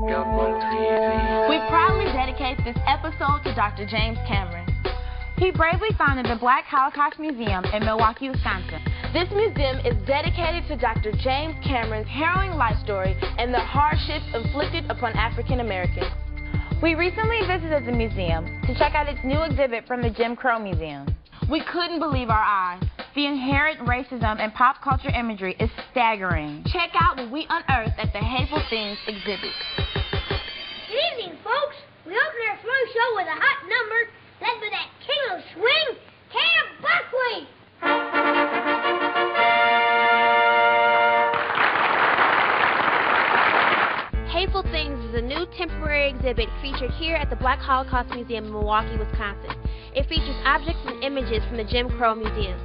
Gumbo TV. We proudly dedicate this episode to Dr. James Cameron. He bravely founded the Black Holocaust Museum in Milwaukee, Wisconsin. This museum is dedicated to Dr. James Cameron's harrowing life story and the hardships inflicted upon African Americans. We recently visited the museum to check out its new exhibit from the Jim Crow Museum. We couldn't believe our eyes. The inherent racism and pop culture imagery is staggering. Check out what we unearthed at the Hateful Things exhibit. Good evening, folks. We open our slow show with a hot number led by that king of swing, Cam Buckwheat. Hateful Things is a new temporary exhibit featured here at the Black Holocaust Museum in Milwaukee, Wisconsin. It features objects and images from the Jim Crow Museum.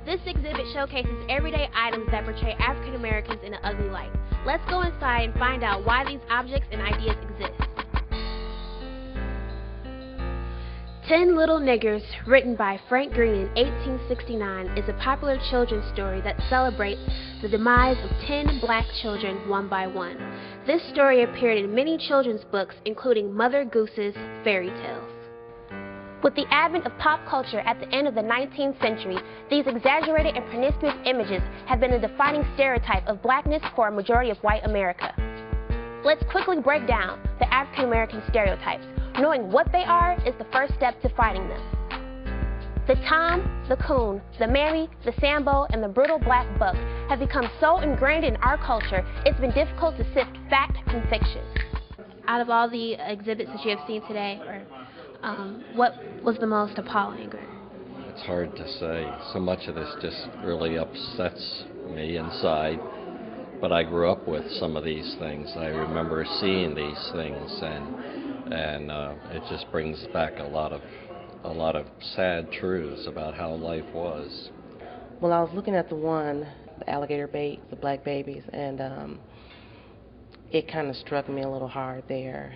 This exhibit showcases everyday items that portray African Americans in an ugly light. Let's go inside and find out why these objects and ideas exist. 10 Little Niggers, written by Frank Green in 1869, is a popular children's story that celebrates the demise of 10 black children one by one. This story appeared in many children's books, including Mother Goose's Fairy Tales. With the advent of pop culture at the end of the 19th century, these exaggerated and promiscuous images have been a defining stereotype of blackness for a majority of white America. Let's quickly break down the African American stereotypes. Knowing what they are is the first step to fighting them. The Tom, the Coon, the Mammy, the Sambo, and the brutal black buck have become so ingrained in our culture, it's been difficult to sift fact from fiction. Out of all the exhibits that you have seen today, what was the most appalling? It's hard to say. So much of this just really upsets me inside. But I grew up with some of these things. I remember seeing these things, and it just brings back a lot of sad truths about how life was. Well, I was looking at the alligator bait, the black babies, and it kind of struck me a little hard there,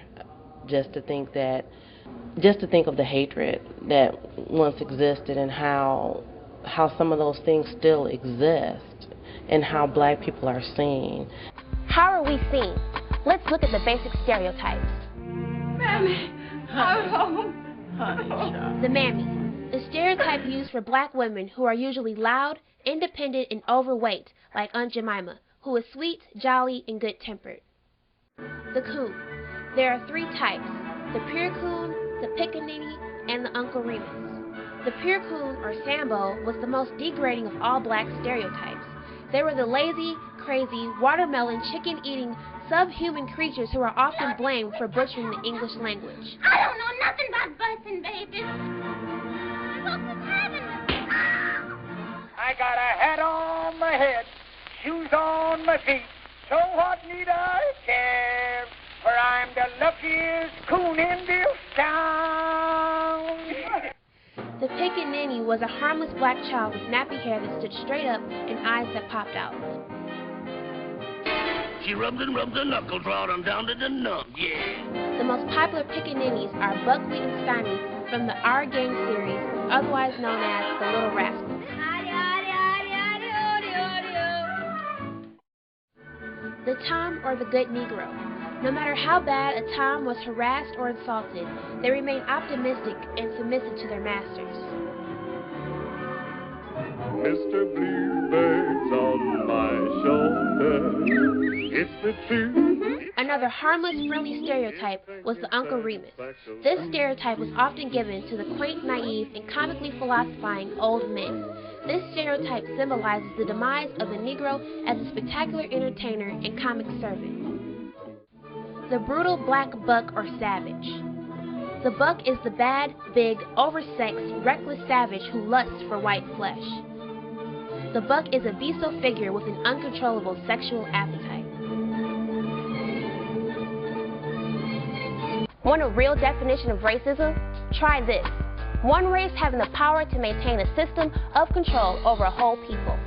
just to think of the hatred that once existed and how some of those things still exist and how black people are seen. How are we seen? Let's look at the basic stereotypes. Mammy, I'm home. The Mammy, the stereotype used for black women who are usually loud, independent, and overweight, like Aunt Jemima, who is sweet, jolly, and good-tempered. The Coon. There are 3 types: the pure coon, the pickaninny, and the Uncle Remus. The pure coon, or Sambo, was the most degrading of all black stereotypes. They were the lazy, crazy, watermelon, chicken-eating, subhuman creatures who are often blamed for butchering the English language. I don't know nothing about busting babies. Folks is having them. I got a hat on my head, shoes on my feet, so what need I care? For I'm the luckiest coon in this town. The pickaninny was a harmless black child with nappy hair that stood straight up and eyes that popped out. She rubs her knuckles right on down to the nub, yeah. The most popular pickaninnies are Buckwheat and Stymie from the Our Gang series, otherwise known as the Little Rascals. The Tom, or the Good Negro. No matter how bad a Tom was harassed or insulted, they remain optimistic and submissive to their masters. Mr. Bluebird's on my shoulder. It's the truth. Another harmless, friendly stereotype was the Uncle Remus. This stereotype was often given to the quaint, naive, and comically philosophizing old men. This stereotype symbolizes the demise of the Negro as a spectacular entertainer and comic servant. The brutal black buck or savage. The buck is the bad, big, oversexed, reckless savage who lusts for white flesh. The buck is a bestial figure with an uncontrollable sexual appetite. Want a real definition of racism? Try this. One race having the power to maintain a system of control over a whole people.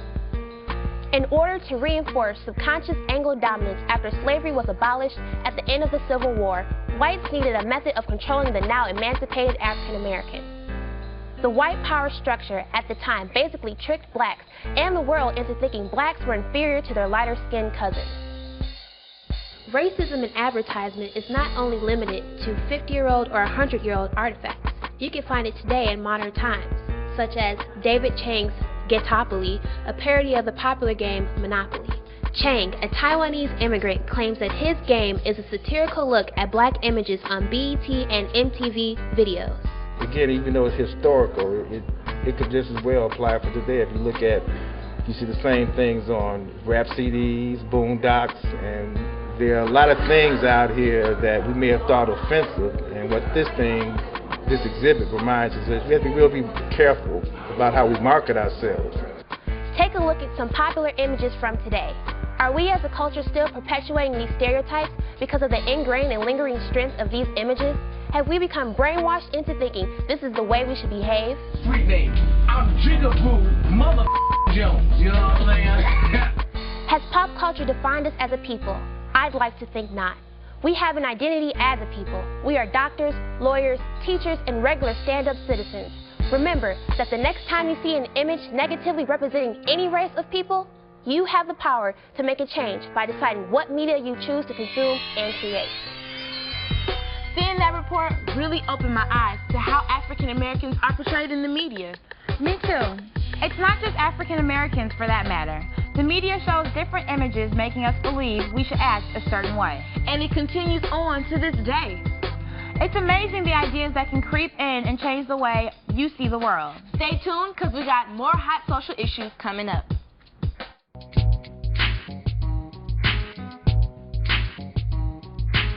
In order to reinforce subconscious Anglo dominance after slavery was abolished at the end of the Civil War, whites needed a method of controlling the now emancipated African Americans. The white power structure at the time basically tricked blacks and the world into thinking blacks were inferior to their lighter-skinned cousins. Racism in advertisement is not only limited to 50-year-old or 100-year-old artifacts. You can find it today in modern times, such as David Chang's Getopoly, a parody of the popular game Monopoly. Chang, a Taiwanese immigrant, claims that his game is a satirical look at black images on BET and MTV videos. Again, even though it's historical, it could just as well apply for today. If you look at, you see the same things on rap CDs, boondocks, and there are a lot of things out here that we may have thought offensive, and what this exhibit reminds us is we have to really be careful about how we market ourselves. Take a look at some popular images from today. Are we as a culture still perpetuating these stereotypes because of the ingrained and lingering strength of these images? Have we become brainwashed into thinking this is the way we should behave? Street name, I'm Jigaboo, mother Jones, you know what I'm saying? Has pop culture defined us as a people? I'd like to think not. We have an identity as a people. We are doctors, lawyers, teachers, and regular stand-up citizens. Remember that the next time you see an image negatively representing any race of people, you have the power to make a change by deciding what media you choose to consume and create. Seeing that report really opened my eyes to how African Americans are portrayed in the media. Me too. It's not just African Americans for that matter. The media shows different images making us believe we should act a certain way. And it continues on to this day. It's amazing the ideas that can creep in and change the way you see the world. Stay tuned because we got more hot social issues coming up.